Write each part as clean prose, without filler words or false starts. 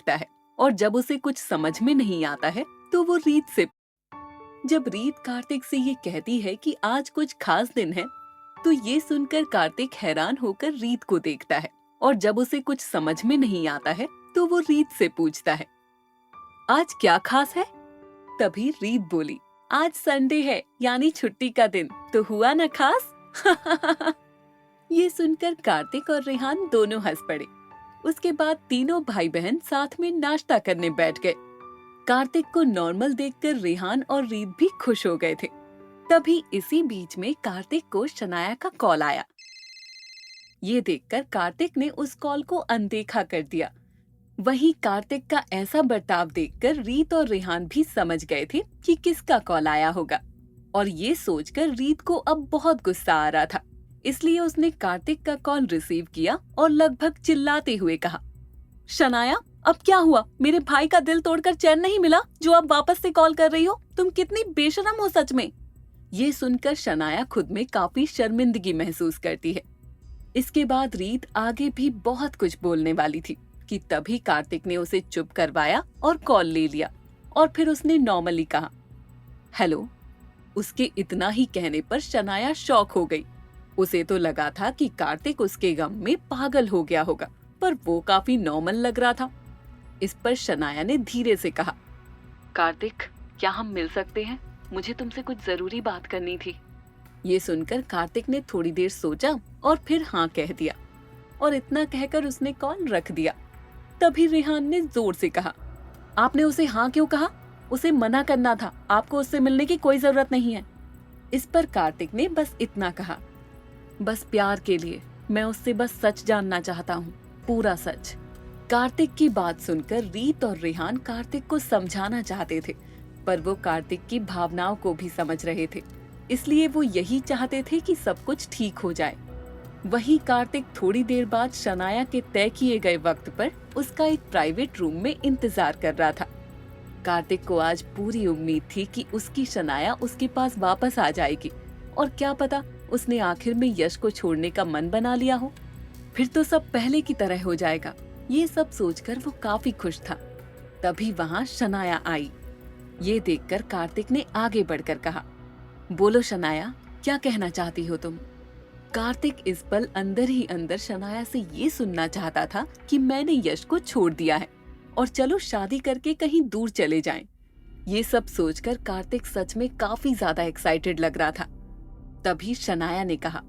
देखता है और जब उसे कुछ समझ में नहीं आता है तो वो जब रीत कार्तिक से ये कहती है कि आज कुछ खास दिन है, तो ये सुनकर कार्तिक हैरान होकर रीत को देखता है और जब उसे कुछ समझ में नहीं आता है तो वो रीत से पूछता है, आज क्या खास है? तभी रीत बोली, आज संडे है यानी छुट्टी का दिन, तो हुआ ना खास? ये सुनकर कार्तिक और रेहान दोनों हंस पड़े। उसके बाद तीनों भाई बहन साथ में नाश्ता करने बैठ गए। कार्तिक को नॉर्मल देखकर रेहान और रीत भी खुश हो गए थे। तभी इसी बीच में कार्तिक को शनाया का कॉल आया। ये देखकर कार्तिक ने उस कॉल को अनदेखा कर दिया। वहीं कार्तिक का ऐसा बर्ताव देखकर रीत और रेहान भी समझ गए थे कि किसका कॉल आया होगा, और ये सोचकर रीत को अब बहुत गुस्सा आ रहा था। इसलिए उसने कार्तिक का कॉल रिसीव किया और लगभग चिल्लाते हुए कहा, शनाया, अब क्या हुआ? मेरे भाई का दिल तोड़कर चैन नहीं मिला जो अब वापस से कॉल कर रही हो? तुम कितनी बेशरम हो सच में। ये सुनकर शनाया खुद में काफी शर्मिंदगी महसूस करती है। इसके बाद रीत आगे भी बहुत कुछ बोलने वाली थी कि तभी कार्तिक ने उसे चुप करवाया और कॉल ले लिया, और फिर उसने नॉर्मली कहा, हेलो। उसके इतना ही कहने पर शनाया शॉक हो गई। उसे तो लगा था कि कार्तिक उसके गम में पागल हो गया होगा, पर वो काफी नॉर्मल लग रहा था। इस पर शनाया ने धीरे से कहा, कार्तिक, क्या हम मिल सकते हैं? मुझे तुमसे कुछ जरूरी बात करनी थी। ये सुनकर कार्तिक ने थोड़ी देर सोचा और फिर हाँ कह दिया, और इतना कहकर उसने कॉल रख दिया। तभी रेहान ने जोर से कहा, आपने उसे हाँ क्यों कहा? उसे मना करना था, आपको उससे मिलने की कोई जरूरत नहीं है। इस पर कार्तिक ने बस इतना कहा, बस प्यार के लिए मैं उससे बस सच जानना चाहता हूँ, पूरा सच। कार्तिक की बात सुनकर रीत और रेहान कार्तिक को समझाना चाहते थे, पर वो कार्तिक की भावनाओं को भी समझ रहे थे, इसलिए वो यही चाहते थे कि सब कुछ ठीक हो जाए। वहीं कार्तिक थोड़ी देर बाद शनाया के तय किए गए वक्त पर उसका एक प्राइवेट रूम में इंतजार कर रहा था। कार्तिक को आज पूरी उम्मीद थी कि उसकी शनाया उसके पास वापस आ जाएगी, और क्या पता उसने आखिर में यश को छोड़ने का मन बना लिया हो। फिर तो सब पहले की तरह हो जाएगा। ये सब सोचकर वो काफी खुश था। तभी वहाँ शनाया आई। ये देखकर कार्तिक ने आगे बढ़कर कहा, बोलो शनाया, क्या कहना चाहती हो तुम? कार्तिक इस पल अंदर ही अंदर शनाया से ये सुनना चाहता था कि मैंने यश को छोड़ दिया है और चलो शादी करके कहीं दूर चले जाएं। ये सब सोचकर कार्तिक सच में काफी ज्यादा एक्साइटेड लग रहा था। तभी शनाया ने कहा,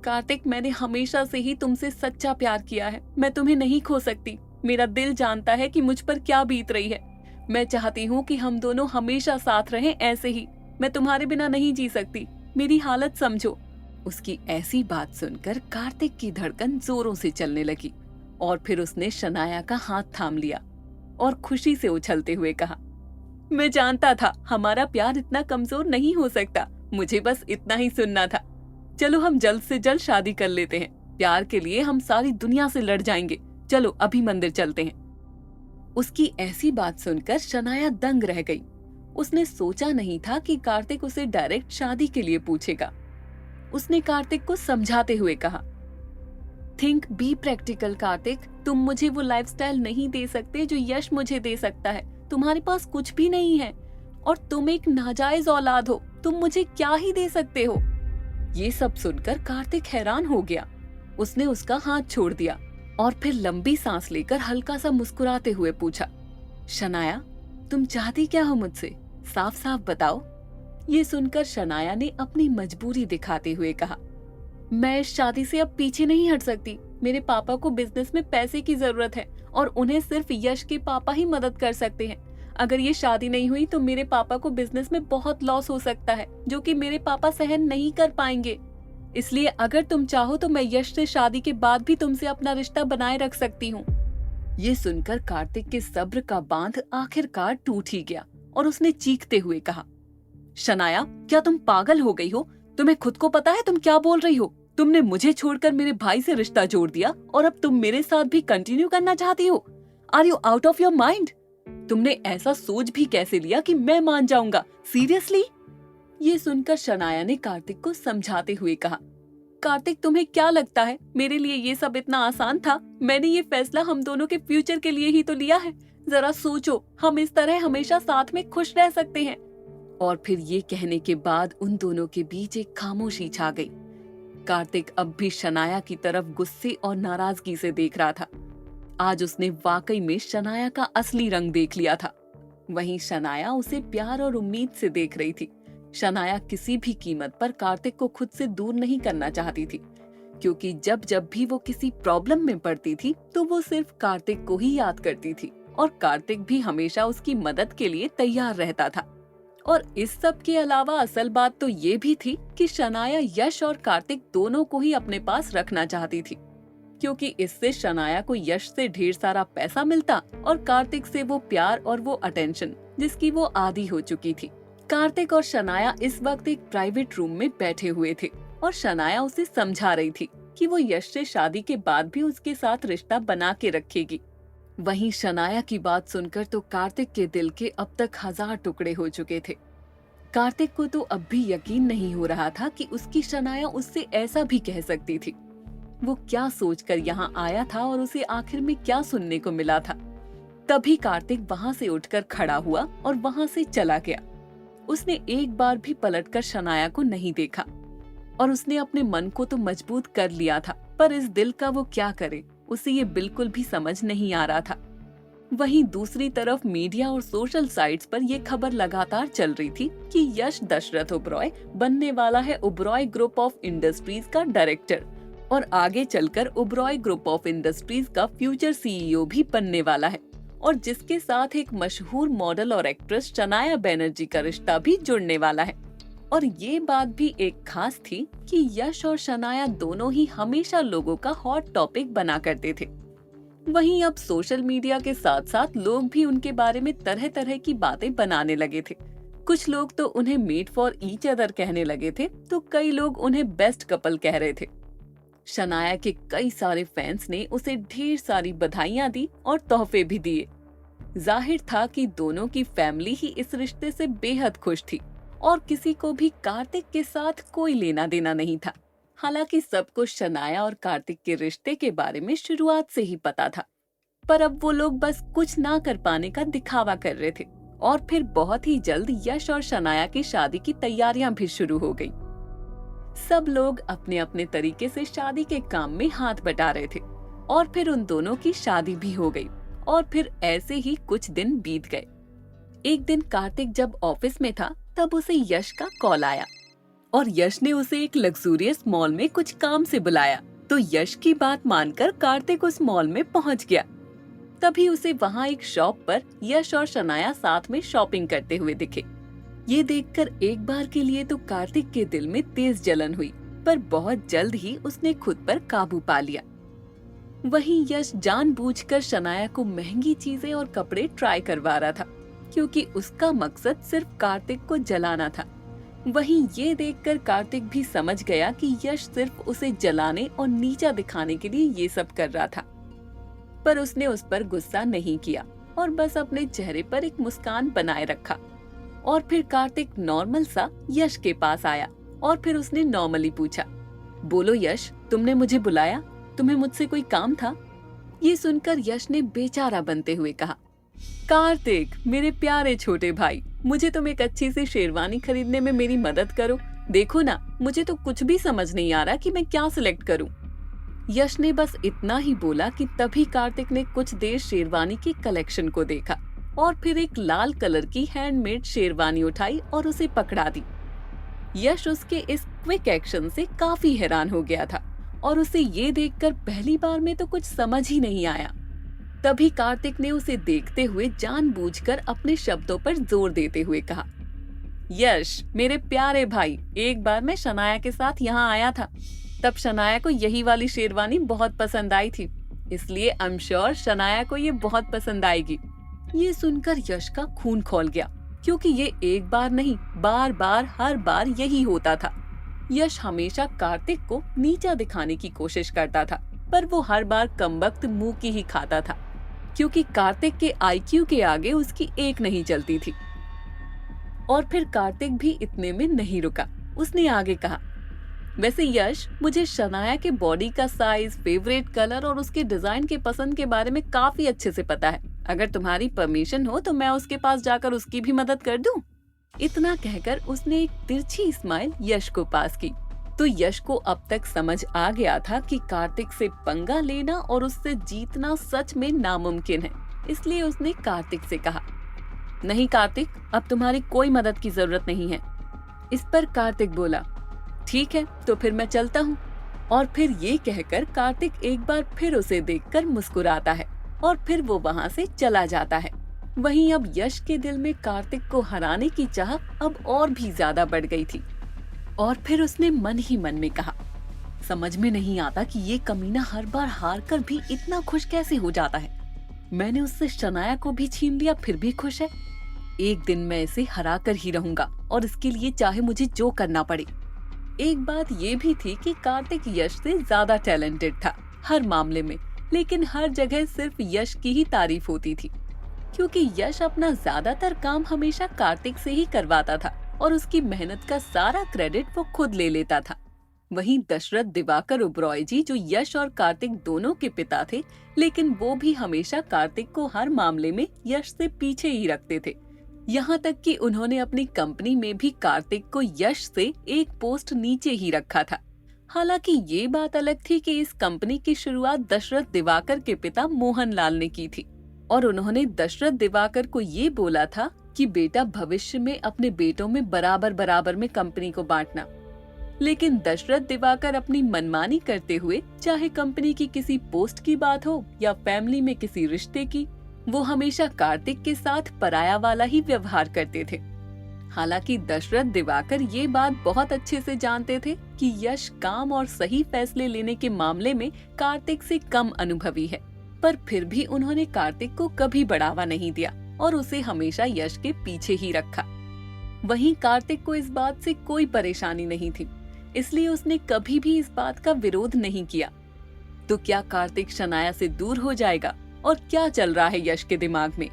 कार्तिक, मैंने हमेशा से ही तुमसे सच्चा प्यार किया है। मैं तुम्हें नहीं खो सकती। मेरा दिल जानता है कि मुझ पर क्या बीत रही है। मैं चाहती हूँ कि हम दोनों हमेशा साथ रहें ऐसे ही। मैं तुम्हारे बिना नहीं जी सकती। मेरी हालत समझो। उसकी ऐसी बात सुनकर कार्तिक की धड़कन जोरों से चलने लगी, और फिर उसने शनाया का हाथ थाम लिया और खुशी से उछलते हुए कहा, मैं जानता था हमारा प्यार इतना कमजोर नहीं हो सकता। मुझे बस इतना ही सुनना था। चलो हम जल्द से जल्द शादी कर लेते हैं। प्यार के लिए हम सारी दुनिया से लड़ जाएंगे। चलो अभी मंदिर चलते हैं। उसकी ऐसी बात सुनकर शनाया दंग रह गई। उसने सोचा नहीं था कि कार्तिक उसे डायरेक्ट शादी के लिए पूछेगा। उसने कार्तिक को समझाते हुए कहा, थिंक बी प्रैक्टिकल कार्तिक, तुम मुझे वो लाइफस्टाइल नहीं दे सकते जो यश मुझे दे सकता है। तुम्हारे पास कुछ भी नहीं है और तुम एक नाजायज औलाद हो। तुम मुझे क्या ही दे सकते हो? ये सब सुनकर कार्तिक हैरान हो गया। उसने उसका हाथ छोड़ दिया और फिर लंबी सांस लेकर हल्का सा मुस्कुराते हुए पूछा, शनाया, तुम चाहती क्या हो मुझसे? साफ साफ बताओ। ये सुनकर शनाया ने अपनी मजबूरी दिखाते हुए कहा, मैं इस शादी से अब पीछे नहीं हट सकती। मेरे पापा को बिजनेस में पैसे की जरूरत है और उन्हें सिर्फ यश के पापा ही मदद कर सकते हैं। अगर ये शादी नहीं हुई तो मेरे पापा को बिजनेस में बहुत लॉस हो सकता है, जो कि मेरे पापा सहन नहीं कर पाएंगे। इसलिए अगर तुम चाहो तो मैं यश से शादी के बाद भी तुमसे अपना रिश्ता बनाए रख सकती हूँ। ये सुनकर कार्तिक के सब्र का बांध आखिरकार टूट ही गया और उसने चीखते हुए कहा, शनाया, क्या तुम पागल हो गई हो? तुम्हें खुद को पता है तुम क्या बोल रही हो? तुमने मुझे छोड़कर मेरे भाई से रिश्ता जोड़ दिया और अब तुम मेरे साथ भी कंटिन्यू करना चाहती हो? Are you out of your mind? तुमने ऐसा सोच भी कैसे लिया कि मैं मान जाऊंगा? सीरियसली? ये सुनकर शनाया ने कार्तिक को समझाते हुए कहा, कार्तिक, तुम्हें क्या लगता है मेरे लिए ये सब इतना आसान था? मैंने ये फैसला हम दोनों के फ्यूचर के लिए ही तो लिया है। जरा सोचो, हम इस तरह हमेशा साथ में खुश रह सकते हैं। और फिर ये कहने के बाद उन दोनों के बीच एक खामोशी छा गई। कार्तिक अब भी शनाया की तरफ गुस्से और नाराजगी से देख रहा था। आज उसने वाकई में शनाया का असली रंग देख लिया था। वहीं शनाया उसे प्यार और उम्मीद से देख रही थी। शनाया किसी भी कीमत पर कार्तिक को खुद से दूर नहीं करना चाहती थी, क्योंकि जब जब भी वो किसी प्रॉब्लम में पड़ती थी तो वो सिर्फ कार्तिक को ही याद करती थी, और कार्तिक भी हमेशा उसकी मदद के लिए तैयार रहता था। और इस सब के अलावा असल बात तो ये भी थी कि शनाया यश और कार्तिक दोनों को ही अपने पास रखना चाहती थी, क्योंकि इससे शनाया को यश से ढेर सारा पैसा मिलता और कार्तिक से वो प्यार और वो अटेंशन जिसकी वो आदी हो चुकी थी। कार्तिक और शनाया इस वक्त एक प्राइवेट रूम में बैठे हुए थे और शनाया उसे समझा रही थी कि वो यश से शादी के बाद भी उसके साथ रिश्ता बना के रखेगी। वहीं शनाया की बात सुनकर तो कार्तिक के दिल के अब तक 1000 टुकड़े हो चुके थे। कार्तिक को तो अब भी यकीन नहीं हो रहा था कि उसकी शनाया उससे ऐसा भी कह सकती थी। वो क्या सोचकर यहाँ आया था और उसे आखिर में क्या सुनने को मिला था। तभी कार्तिक वहाँ से उठकर खड़ा हुआ और वहाँ से चला गया। उसने एक बार भी पलटकर शनाया को नहीं देखा और उसने अपने मन को तो मजबूत कर लिया था, पर इस दिल का वो क्या करे, उसे ये बिल्कुल भी समझ नहीं आ रहा था। वहीं दूसरी तरफ मीडिया और सोशल साइट्स पर यह खबर लगातार चल रही थी कि यश दशरथ ओबरॉय बनने वाला है ओबरॉय ग्रुप ऑफ इंडस्ट्रीज का डायरेक्टर और आगे चलकर ओबरॉय ग्रुप ऑफ इंडस्ट्रीज का फ्यूचर सीईओ भी बनने वाला है, और जिसके साथ एक मशहूर मॉडल और एक्ट्रेस शनाया बैनर्जी का रिश्ता भी जुड़ने वाला है। और ये बात भी एक खास थी कि यश और शनाया दोनों ही हमेशा लोगों का हॉट टॉपिक बना करते थे। वहीं अब सोशल मीडिया के साथ साथ लोग भी उनके बारे में तरह तरह की बातें बनाने लगे थे। कुछ लोग तो उन्हें मेड फॉर ईच अदर कहने लगे थे, तो कई लोग उन्हें बेस्ट कपल कह रहे थे। शनाया के कई सारे फैंस ने उसे ढेर सारी बधाइयां दी और तोहफे भी दिए। जाहिर था कि दोनों की फैमिली ही इस रिश्ते से बेहद खुश थी और किसी को भी कार्तिक के साथ कोई लेना देना नहीं था। हालांकि सबको शनाया और कार्तिक के रिश्ते के बारे में शुरुआत से ही पता था, पर अब वो लोग बस कुछ ना कर पाने का दिखावा कर रहे थे। और फिर बहुत ही जल्द यश और शनाया की शादी की तैयारियां भी शुरू हो गई। सब लोग अपने अपने तरीके से शादी के काम में हाथ बटा रहे थे और फिर उन दोनों की शादी भी हो गई। और फिर ऐसे ही कुछ दिन बीत गए। एक दिन कार्तिक जब ऑफिस में था तब उसे यश का कॉल आया और यश ने उसे एक लग्जूरियस मॉल में कुछ काम से बुलाया। तो यश की बात मानकर कार्तिक उस मॉल में पहुंच गया। तभी उसे वहां एक शॉप पर यश और शनाया साथ में शॉपिंग करते हुए दिखे। ये देखकर एक बार के लिए तो कार्तिक के दिल में तेज जलन हुई, पर बहुत जल्द ही उसने खुद पर काबू पा लिया। वहीं यश जानबूझकर शनाया को महंगी चीजें और कपड़े ट्राई करवा रहा था, क्योंकि उसका मकसद सिर्फ कार्तिक को जलाना था। वहीं ये देखकर कार्तिक भी समझ गया कि यश सिर्फ उसे जलाने और नीचा दिखाने के लिए ये सब कर रहा था, पर उसने उस पर गुस्सा नहीं किया और बस अपने चेहरे पर एक मुस्कान बनाए रखा। और फिर कार्तिक नॉर्मल सा यश के पास आया और फिर उसने नॉर्मली पूछा, बोलो यश, तुमने मुझे बुलाया? तुम्हें मुझसे कोई काम था? ये सुनकर यश ने बेचारा बनते हुए कहा, कार्तिक मेरे प्यारे छोटे भाई, मुझे तुम एक अच्छी सी शेरवानी खरीदने में मेरी मदद करो। देखो ना, मुझे तो कुछ भी समझ नहीं आ रहा कि मैं क्या सिलेक्ट करूं। यश ने बस इतना ही बोला कि तभी कार्तिक ने कुछ देर शेरवानी की कलेक्शन को देखा और फिर एक लाल कलर की हैंडमेड शेरवानी उठाई और उसे पकड़ा दी। यश उसके इस क्विक एक्शन से काफी हैरान हो गया था और उसे ये देखकर पहली बार में तो कुछ समझ ही नहीं आया। तभी कार्तिक ने उसे देखते हुए जानबूझकर अपने शब्दों पर जोर देते हुए कहा, यश मेरे प्यारे भाई, एक बार मैं शनाया के साथ यहाँ आया था, तब शनाया को यही वाली शेरवानी बहुत पसंद आई थी, इसलिए आई एम श्योर शनाया को ये बहुत पसंद आएगी। ये सुनकर यश का खून खौल गया, क्योंकि ये एक बार नहीं बार बार हर बार यही होता था। यश हमेशा कार्तिक को नीचा दिखाने की कोशिश करता था, पर वो हर बार कमबख्त मुंह की ही खाता था, क्योंकि कार्तिक के आईक्यू के आगे उसकी एक नहीं चलती थी। और फिर कार्तिक भी इतने में नहीं रुका। उसने आगे कहा, वैसे यश, मुझे शनाया के बॉडी का साइज, फेवरेट कलर और उसके डिजाइन के पसंद के बारे में काफी अच्छे से पता है। अगर तुम्हारी परमिशन हो तो मैं उसके पास जाकर उसकी भी मदद कर दूं। इतना कहकर उसने एक तिरछी स्माइल यश को पास की। तो यश को अब तक समझ आ गया था कि कार्तिक से पंगा लेना और उससे जीतना सच में नामुमकिन है। इसलिए उसने कार्तिक से कहा, नहीं कार्तिक, अब तुम्हारी कोई मदद की जरूरत नहीं है। इस पर कार्तिक बोला, ठीक है तो फिर मैं चलता हूँ। और फिर ये कहकर कार्तिक एक बार फिर उसे देखकर मुस्कुराता है और फिर वो वहाँ से चला जाता है। वहीं अब यश के दिल में कार्तिक को हराने की चाह अब और भी ज्यादा बढ़ गई थी। और फिर उसने मन ही मन में कहा, समझ में नहीं आता कि ये कमीना हर बार हार कर भी इतना खुश कैसे हो जाता है। मैंने उससे शनाया को भी छीन लिया फिर भी खुश है। एक दिन मैं इसे हरा कर ही रहूंगा और इसके लिए चाहे मुझे जो करना पड़े। एक बात ये भी थी कि कार्तिक यश से ज्यादा टैलेंटेड था हर मामले में, लेकिन हर जगह सिर्फ यश की ही तारीफ होती थी, क्योंकि यश अपना ज्यादातर काम हमेशा कार्तिक से ही करवाता था और उसकी मेहनत का सारा क्रेडिट वो खुद ले लेता था। वहीं दशरथ दिवाकर ओबरॉय जी, जो यश और कार्तिक दोनों के पिता थे, लेकिन वो भी हमेशा कार्तिक को हर मामले में यश से पीछे ही रखते थे। यहाँ तक कि उन्होंने अपनी कंपनी में भी कार्तिक को यश से एक पोस्ट नीचे ही रखा था। हालांकि ये बात अलग थी कि इस कंपनी की शुरुआत दशरथ दिवाकर के पिता मोहनलाल ने की थी और उन्होंने दशरथ दिवाकर को ये बोला था कि बेटा, भविष्य में अपने बेटों में बराबर बराबर में कंपनी को बांटना। लेकिन दशरथ दिवाकर अपनी मनमानी करते हुए, चाहे कंपनी की किसी पोस्ट की बात हो या फैमिली में किसी रिश्ते की, वो हमेशा कार्तिक के साथ पराया वाला ही व्यवहार करते थे। हालांकि दशरथ दिवाकर ये बात बहुत अच्छे से जानते थे कि यश काम और सही फैसले लेने के मामले में कार्तिक से कम अनुभवी है, पर फिर भी उन्होंने कार्तिक को कभी बढ़ावा नहीं दिया और उसे हमेशा यश के पीछे ही रखा। वहीं कार्तिक को इस बात से कोई परेशानी नहीं थी, इसलिए उसने कभी भी इस बात का विरोध नहीं किया। तो क्या कार्तिक शनाया से दूर हो जाएगा? और क्या चल रहा है यश के दिमाग में?